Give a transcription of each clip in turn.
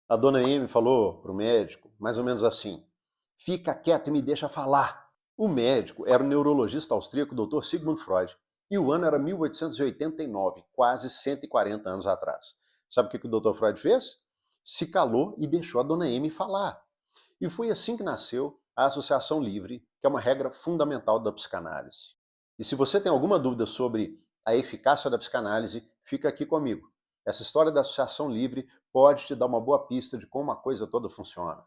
A dona Amy falou para o médico, mais ou menos assim: fica quieto e me deixa falar. O médico era o neurologista austríaco Dr. Sigmund Freud, e o ano era 1889, quase 140 anos atrás. Sabe o que o Dr. Freud fez? Se calou e deixou a dona Amy falar. E foi assim que nasceu a associação livre, que é uma regra fundamental da psicanálise. E se você tem alguma dúvida sobre a eficácia da psicanálise, fica aqui comigo. Essa história da associação livre pode te dar uma boa pista de como a coisa toda funciona.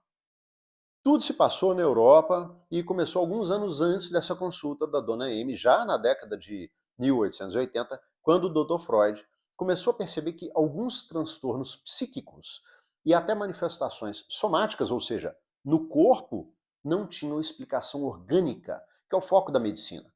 Tudo se passou na Europa e começou alguns anos antes dessa consulta da dona Amy, já na década de 1880, quando o Dr. Freud começou a perceber que alguns transtornos psíquicos e até manifestações somáticas, ou seja, no corpo, não tinham explicação orgânica, que é o foco da medicina.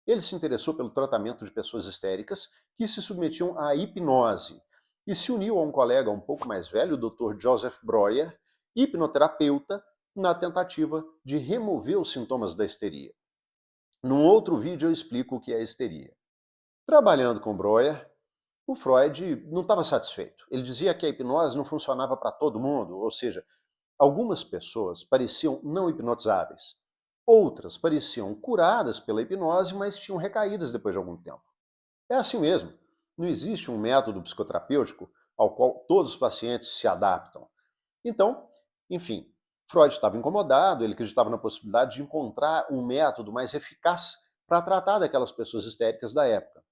Ele se interessou pelo tratamento de pessoas histéricas que se submetiam à hipnose e se uniu a um colega um pouco mais velho, o Dr. Joseph Breuer, hipnoterapeuta, na tentativa de remover os sintomas da histeria. Num outro vídeo eu explico o que é histeria. Trabalhando com Breuer, o Freud não estava satisfeito. Ele dizia que a hipnose não funcionava para todo mundo, ou seja, algumas pessoas pareciam não hipnotizáveis. Outras pareciam curadas pela hipnose, mas tinham recaídas depois de algum tempo. É assim mesmo. Não existe um método psicoterapêutico ao qual todos os pacientes se adaptam. Então, enfim, Freud estava incomodado, ele acreditava na possibilidade de encontrar um método mais eficaz para tratar daquelas pessoas histéricas da época.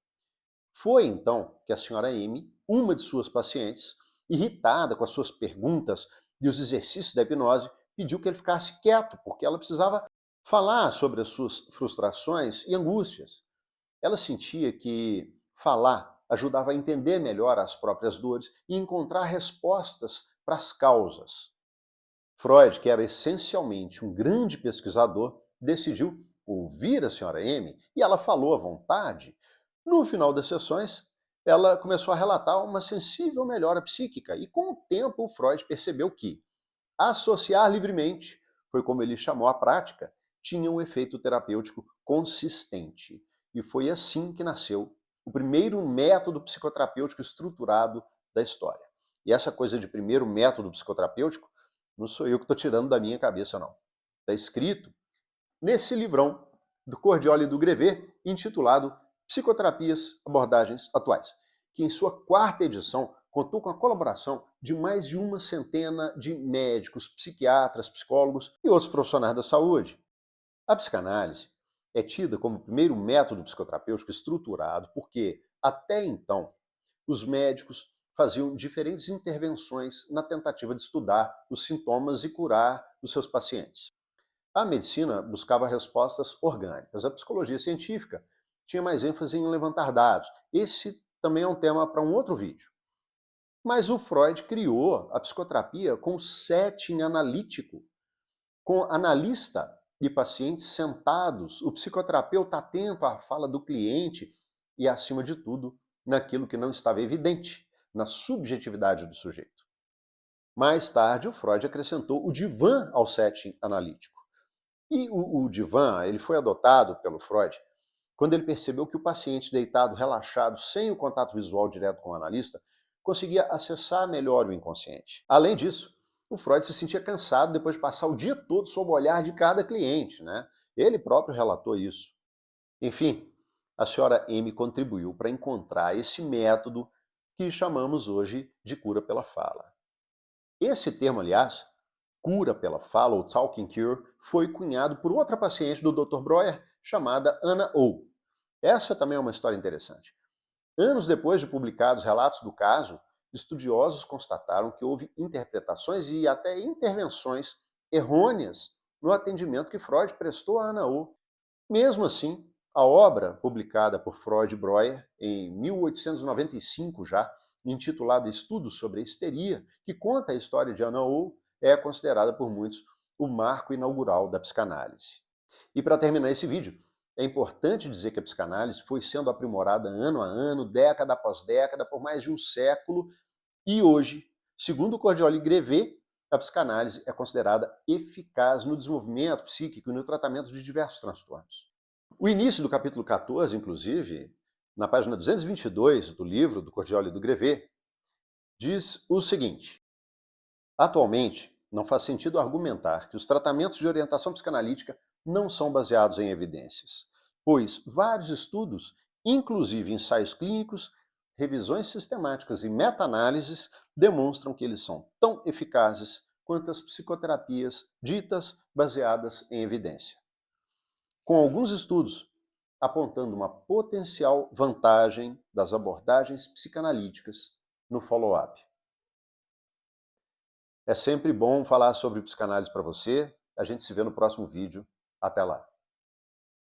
Foi então que a senhora Amy, uma de suas pacientes, irritada com as suas perguntas e os exercícios da hipnose, pediu que ele ficasse quieto, porque ela precisava falar sobre as suas frustrações e angústias. Ela sentia que falar ajudava a entender melhor as próprias dores e encontrar respostas para as causas. Freud, que era essencialmente um grande pesquisador, decidiu ouvir a senhora Amy e ela falou à vontade. No final das sessões, ela começou a relatar uma sensível melhora psíquica e, com o tempo, Freud percebeu que associar livremente, foi como ele chamou a prática, tinha um efeito terapêutico consistente. E foi assim que nasceu o primeiro método psicoterapêutico estruturado da história. E essa coisa de primeiro método psicoterapêutico não sou eu que estou tirando da minha cabeça, não. Está escrito nesse livrão do Cordioli e do Grevet, intitulado Psicoterapias, Abordagens Atuais, que em sua quarta edição contou com a colaboração de mais de uma centena de médicos, psiquiatras, psicólogos e outros profissionais da saúde. A psicanálise é tida como o primeiro método psicoterapêutico estruturado porque, até então, os médicos faziam diferentes intervenções na tentativa de estudar os sintomas e curar os seus pacientes. A medicina buscava respostas orgânicas. A psicologia científica tinha mais ênfase em levantar dados. Esse também é um tema para um outro vídeo. Mas o Freud criou a psicoterapia com o setting analítico, com analista e pacientes sentados, o psicoterapeuta atento à fala do cliente e, acima de tudo, naquilo que não estava evidente, na subjetividade do sujeito. Mais tarde, o Freud acrescentou o divã ao setting analítico. E o divã, ele foi adotado pelo Freud quando ele percebeu que o paciente deitado, relaxado, sem o contato visual direto com o analista, conseguia acessar melhor o inconsciente. Além disso, o Freud se sentia cansado depois de passar o dia todo sob o olhar de cada cliente, né? Ele próprio relatou isso. Enfim, a senhora Amy contribuiu para encontrar esse método que chamamos hoje de cura pela fala. Esse termo, aliás, cura pela fala, ou talking cure, foi cunhado por outra paciente do Dr. Breuer, chamada Anna O. Essa também é uma história interessante. Anos depois de publicados relatos do caso, estudiosos constataram que houve interpretações e até intervenções errôneas no atendimento que Freud prestou a Anna O. Mesmo assim, a obra publicada por Freud e Breuer em 1895 já, intitulada Estudos sobre a Histeria, que conta a história de Anna O, é considerada por muitos o marco inaugural da psicanálise. E para terminar esse vídeo, é importante dizer que a psicanálise foi sendo aprimorada ano a ano, década após década, por mais de um século, e hoje, segundo o Cordioli e Grevet, a psicanálise é considerada eficaz no desenvolvimento psíquico e no tratamento de diversos transtornos. O início do capítulo 14, inclusive, na página 222 do livro do Cordioli e do Grevet, diz o seguinte: Atualmente, não faz sentido argumentar que os tratamentos de orientação psicanalítica não são baseados em evidências, pois vários estudos, inclusive ensaios clínicos, revisões sistemáticas e meta-análises, demonstram que eles são tão eficazes quanto as psicoterapias ditas baseadas em evidência. Com alguns estudos apontando uma potencial vantagem das abordagens psicanalíticas no follow-up. É sempre bom falar sobre psicanálise para você. A gente se vê no próximo vídeo. Até lá.